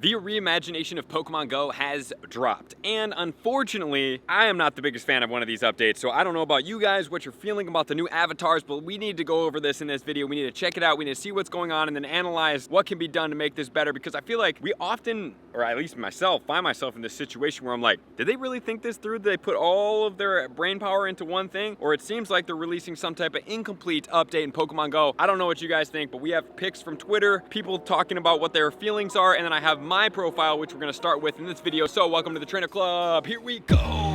The reimagination of Pokemon Go has dropped, and unfortunately, I am not the biggest fan of one of these updates, so I don't know about you guys, what you're feeling about the new avatars, but we need to go over this in this video. We need to check it out, we need to see what's going on, and then analyze what can be done to make this better, because I feel like we often, or at least myself, find myself in this situation where I'm like, did they really think this through? Did they put all of their brain power into one thing? Or it seems like they're releasing some type of incomplete update in Pokemon Go. I don't know what you guys think, but we have pics from Twitter, people talking about what their feelings are, and then I have my profile, which we're gonna start with in this video. So welcome to the Trainer Club, here we go.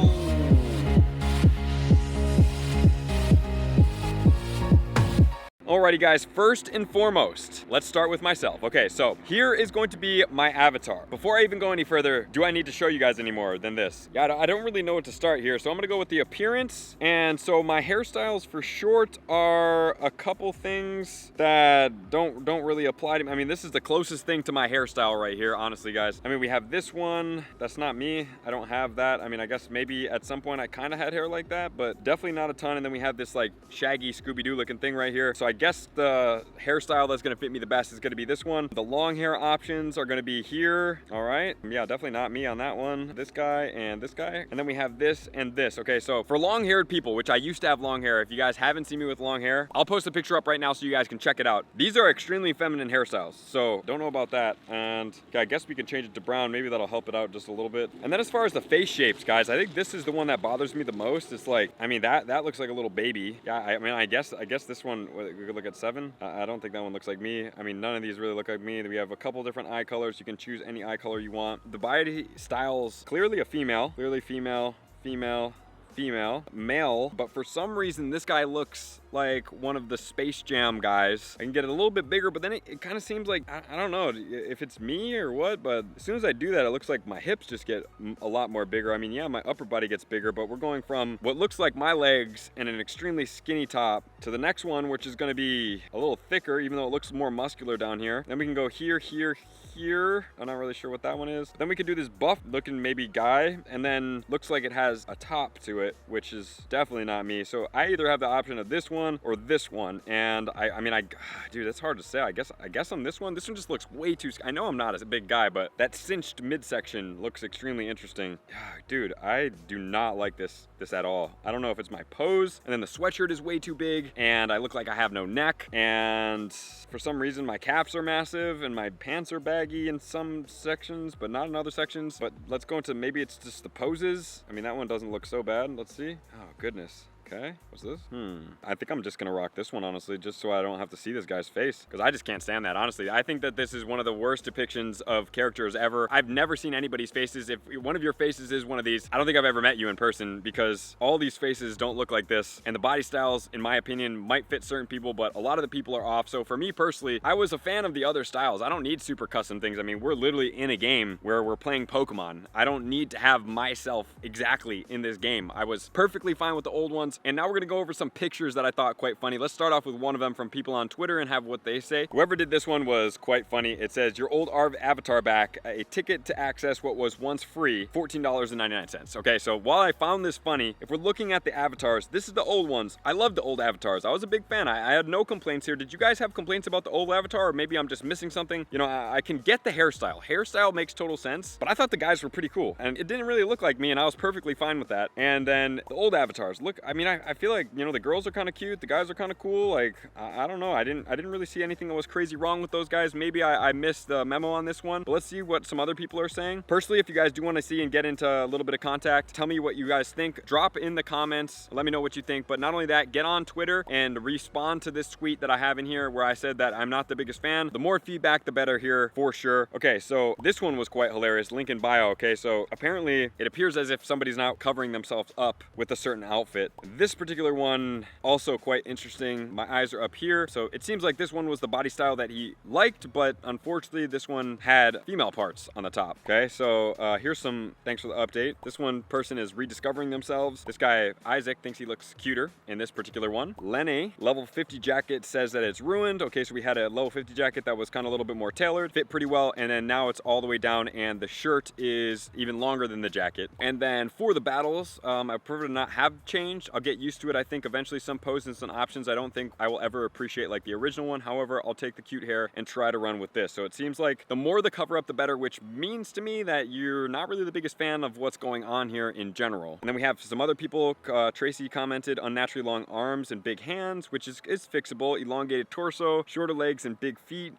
Alrighty guys, first and foremost, let's start with myself. Okay, so here is going to be my avatar. Before I even go any further, do I need to show you guys any more than this? Yeah, I don't really know what to start here, so I'm gonna go with the appearance. And so my hairstyles for short are a couple things that don't really apply to me. I mean, this is the closest thing to my hairstyle right here, honestly guys. I mean, we have this one, that's not me. I don't have that. I mean, I guess maybe at some point I kind of had hair like that, but definitely not a ton. And then we have this like shaggy Scooby-Doo looking thing right here. So I guess the hairstyle that's gonna fit me the best is gonna be this one. The long hair options are gonna be here. All right, yeah, definitely not me on that one. This guy and this guy. And then we have this and this. Okay, so for long-haired people, which I used to have long hair, if you guys haven't seen me with long hair, I'll post a picture up right now so you guys can check it out. These are extremely feminine hairstyles, so don't know about that. And okay, I guess we can change it to brown. Maybe that'll help it out just a little bit. And then as far as the face shapes, guys, I think this is the one that bothers me the most. It's like, I mean, that looks like a little baby. Yeah, I mean, I guess this one, we could look at 7. I don't think that one looks like me. I mean, none of these really look like me. We have a couple different eye colors. You can choose any eye color you want. The body styles, clearly a female, clearly female, female, female, male, but for some reason this guy looks like one of the Space Jam guys. I can get it a little bit bigger, but then it kind of seems like, I don't know if it's me or what, but as soon as I do that, it looks like my hips just get a lot more bigger. I mean, yeah, my upper body gets bigger, but we're going from what looks like my legs and an extremely skinny top to the next one, which is going to be a little thicker, even though it looks more muscular down here. Then we can go here, here, here. I'm not really sure what that one is. Then we could do this buff looking maybe guy, and then looks like it has a top to it, which is definitely not me. So I either have the option of this one or this one, and I mean, dude, that's hard to say. I guess on this one just looks way too, I know I'm not a big guy, but that cinched midsection looks extremely interesting. Dude, I do not like this at all. I don't know if it's my pose, and then the sweatshirt is way too big, and I look like I have no neck, and for some reason my calves are massive, and my pants are baggy in some sections, but not in other sections. But let's go into, maybe it's just the poses. I mean, that one doesn't look so bad. Let's see. Oh, goodness. Okay, what's this? I think I'm just gonna rock this one, honestly, just so I don't have to see this guy's face, because I just can't stand that, honestly. I think that this is one of the worst depictions of characters ever. I've never seen anybody's faces. If one of your faces is one of these, I don't think I've ever met you in person, because all these faces don't look like this, and the body styles, in my opinion, might fit certain people, but a lot of the people are off. So for me personally, I was a fan of the other styles. I don't need super custom things. I mean, we're literally in a game where we're playing Pokemon. I don't need to have myself exactly in this game. I was perfectly fine with the old ones. And now we're gonna go over some pictures that I thought quite funny. Let's start off with one of them from people on Twitter and have what they say. Whoever did this one was quite funny. It says, your old avatar back, a ticket to access what was once free, $14.99. Okay, so while I found this funny, if we're looking at the avatars, this is the old ones. I love the old avatars. I was a big fan. I had no complaints here. Did you guys have complaints about the old avatar, or maybe I'm just missing something? You know, I can get the hairstyle. Hairstyle makes total sense, but I thought the guys were pretty cool, and it didn't really look like me, and I was perfectly fine with that. And then the old avatars, look, I mean, I feel like, you know, the girls are kind of cute, the guys are kind of cool. Like, I don't know, I didn't really see anything that was crazy wrong with those guys. Maybe I missed the memo on this one, but let's see what some other people are saying. Personally, if you guys do want to see and get into a little bit of contact, tell me what you guys think. Drop in the comments, let me know what you think. But not only that, get on Twitter and respond to this tweet that I have in here where I said that I'm not the biggest fan. The more feedback, the better here, for sure. Okay, so this one was quite hilarious. Link in bio. Okay, so apparently it appears as if somebody's not covering themselves up with a certain outfit. This particular one, also quite interesting. My eyes are up here, so it seems like this one was the body style that he liked, but unfortunately this one had female parts on the top. Okay, so here's some, thanks for the update. This one person is rediscovering themselves. This guy, Isaac, thinks he looks cuter in this particular one. Lenny, level 50 jacket, says that it's ruined. Okay, so we had a level 50 jacket that was kind of a little bit more tailored, fit pretty well, and then now it's all the way down, and the shirt is even longer than the jacket. And then for the battles, I prefer to not have changed. I'll get used to it. I think eventually some poses and some options I don't think I will ever appreciate like the original one. However, I'll take the cute hair and try to run with this. So it seems like the more the cover up, the better, which means to me that you're not really the biggest fan of what's going on here in general. And then we have some other people. Tracy commented unnaturally long arms and big hands, which is fixable. Elongated torso, shorter legs, and big feet.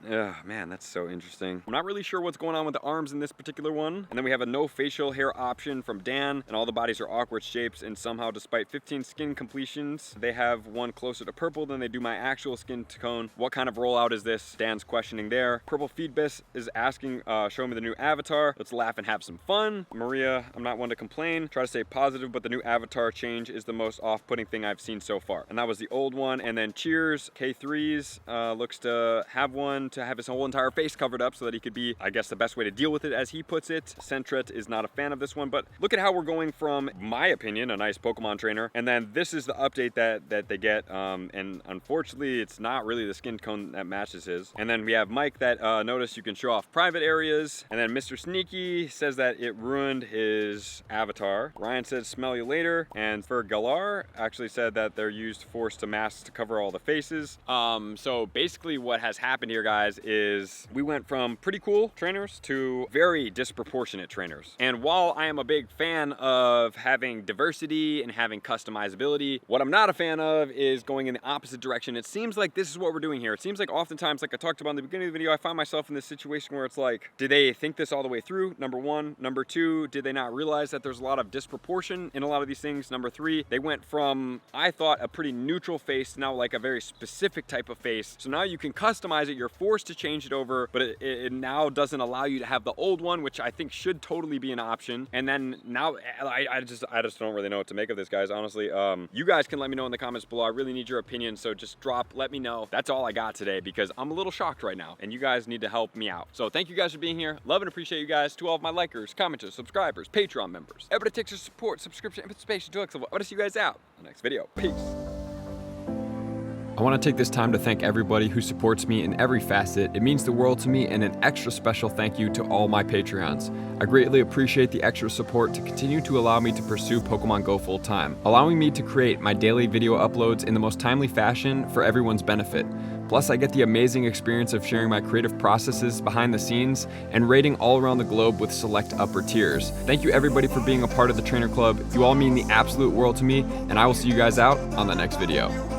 Man, that's so interesting. I'm not really sure what's going on with the arms in this particular one. And then we have a no facial hair option from Dan, and all the bodies are awkward shapes, and somehow despite 15 skin completions, they have one closer to purple than they do my actual skin tone. What kind of rollout is this? Dan's questioning there. Purple Feedbus is asking, show me the new avatar. Let's laugh and have some fun. Maria, I'm not one to complain. Try to stay positive, but the new avatar change is the most off-putting thing I've seen so far. And that was the old one. And then Cheers, K3s, looks to have one to have his whole entire face covered up so that he could be, I guess, the best way to deal with it, as he puts it. Centret is not a fan of this one, but look at how we're going from, my opinion, a nice Pokemon trainer, and then this is the update that they get, and unfortunately it's not really the skin tone that matches his. And then we have Mike that noticed you can show off private areas, and then Mr. Sneaky says that it ruined his avatar. Ryan said smell you later, and for Galar actually said that they're used forced to masks to cover all the faces. So basically what has happened here, guys, is we went from pretty cool trainers to very disproportionate trainers. And while I am a big fan of having diversity and having customizability, what I'm not a fan of is going in the opposite direction. It seems like this is what we're doing here. It seems like oftentimes, like I talked about in the beginning of the video, I find myself in this situation where it's like, did they think this all the way through? Number one. Number two, did they not realize that there's a lot of disproportion in a lot of these things? Number three, they went from, I thought, a pretty neutral face to now like a very specific type of face. So now you can customize it. You're forced to change it over, but it now doesn't allow you to have the old one, which I think should totally be an option. And then now I just don't really know what to make of this, guys, honestly. You guys can let me know in the comments below. I really need your opinion, so just let me know. That's all I got today because I'm a little shocked right now and you guys need to help me out. So thank you guys for being here. Love and appreciate you guys. To all of my likers, commenters, subscribers, Patreon members, everybody takes your support, subscription, and participation to Excel. I want to see you guys out in the next video. Peace. I want to take this time to thank everybody who supports me in every facet. It means the world to me, and an extra special thank you to all my Patreons. I greatly appreciate the extra support to continue to allow me to pursue Pokemon Go full time, allowing me to create my daily video uploads in the most timely fashion for everyone's benefit. Plus, I get the amazing experience of sharing my creative processes behind the scenes and raiding all around the globe with select upper tiers. Thank you everybody for being a part of the Trainer Club. You all mean the absolute world to me, and I will see you guys out on the next video.